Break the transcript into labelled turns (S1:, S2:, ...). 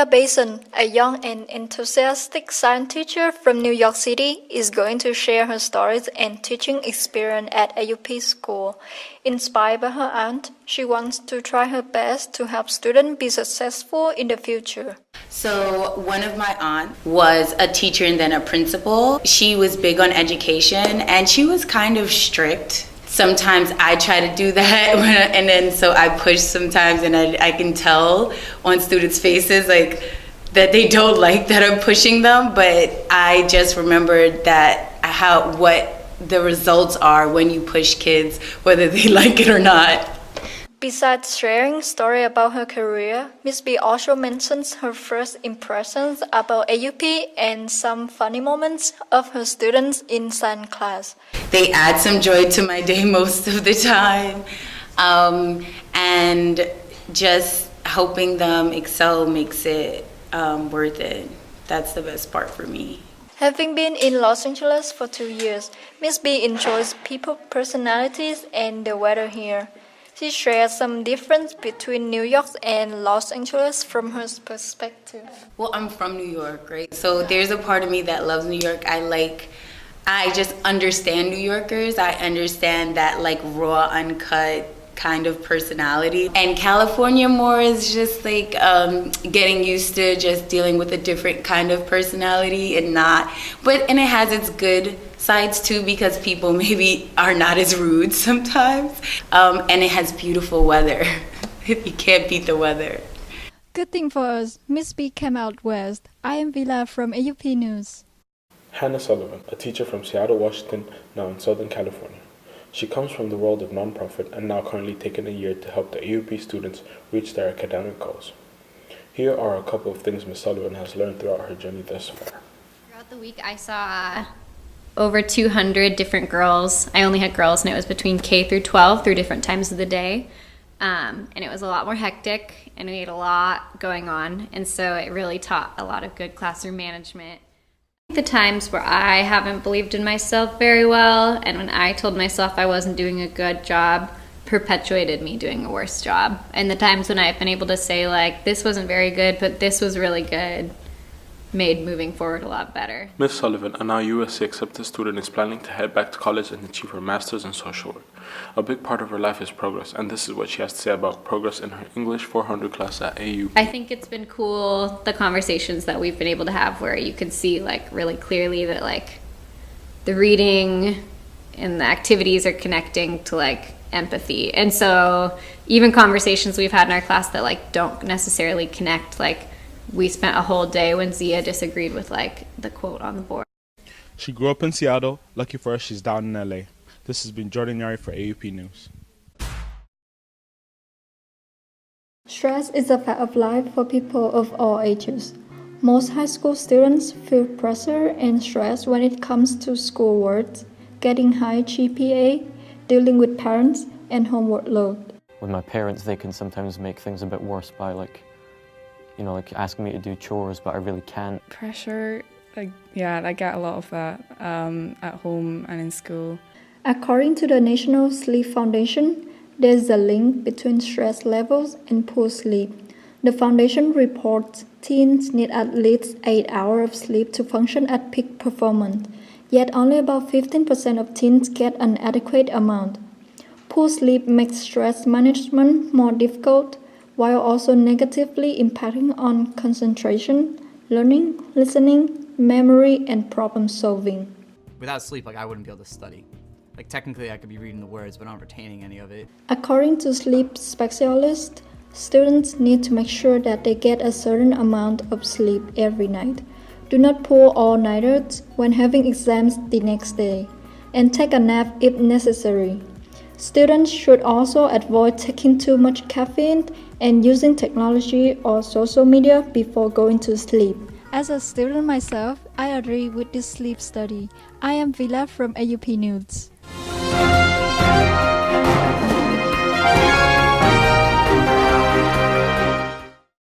S1: Zia Basin, a young and enthusiastic science teacher from New York City, is going to share her stories and teaching experience at AUP school. Inspired by her aunt, she wants to try her best to help students be successful in the future.
S2: So one of my aunts was a teacher and then a principal. She was big on education and she was kind of strict. Sometimes I try to do that and then so I push sometimes, and I can tell on students' faces like that they don't like that I'm pushing them, but I just remembered that what the results are when you push kids, whether they like it or not.
S1: Besides sharing story about her career, Miss B also mentions her first impressions about AUP and some funny moments of her students in science class.
S2: They add some joy to my day most of the time, and just helping them excel makes it worth it. That's the best part for me.
S1: Having been in Los Angeles for 2 years, Miss B enjoys people personalities and the weather here. She shares some difference between New York and Los Angeles from her perspective.
S2: Well, I'm from New York, right? So there's a part of me that loves New York. I just understand New Yorkers. I understand that like raw, uncut kind of personality. And California more is just like getting used to just dealing with a different kind of personality and it has its good sides too, because people maybe are not as rude sometimes. And it has beautiful weather. You can't beat the weather.
S1: Good thing for us, Miss B came out west. I am Villa from AUP News.
S3: Hanna Sullivan, a teacher from Seattle, Washington, now in Southern California. She comes from the world of nonprofit and now currently taking a year to help the AUP students reach their academic goals. Here are a couple of things Ms. Sullivan has learned throughout her journey thus far.
S4: Throughout the week, I saw over 200 different girls. I only had girls, and it was between K through 12 through different times of the day. And it was a lot more hectic, and we had a lot going on. And so it really taught a lot of good classroom management. The times where I haven't believed in myself very well, and when I told myself I wasn't doing a good job, perpetuated me doing a worse job. And the times when I've been able to say, like, this wasn't very good, but this was really good, made moving forward a lot better.
S3: Ms. Sullivan, a now USC accepted student, is planning to head back to college and achieve her master's in social work. A big part of her life is progress, and this is what she has to say about progress in her English 400 class at AUP.
S4: I think it's been cool, the conversations that we've been able to have, where you can see like really clearly that like the reading and the activities are connecting to like empathy. And so even conversations we've had in our class that like don't necessarily connect, like we spent a whole day when Zia disagreed with like the quote on the board.
S5: She grew up in Seattle. Lucky for her, she's down in LA. This has been Nyari for AUP News.
S1: Stress is a fact of life for people of all ages. Most high school students feel pressure and stress when it comes to schoolwork, getting high GPA, dealing with parents, and homework load.
S6: With my parents, they can sometimes make things a bit worse by like asking me to do chores, but I really can't.
S7: Pressure, I get a lot of that at home and in school.
S1: According to the National Sleep Foundation, there is a link between stress levels and poor sleep. The foundation reports teens need at least 8 hours of sleep to function at peak performance, yet only about 15% of teens get an adequate amount. Poor sleep makes stress management more difficult, while also negatively impacting on concentration, learning, listening, memory, and problem solving.
S8: Without sleep, I wouldn't be able to study. Technically, I could be reading the words, but not retaining any of it.
S1: According to sleep specialists, students need to make sure that they get a certain amount of sleep every night. Do not pull all-nighters when having exams the next day, and take a nap if necessary. Students should also avoid taking too much caffeine and using technology or social media before going to sleep. As a student myself, I agree with this sleep study. I am Villa from AUP News.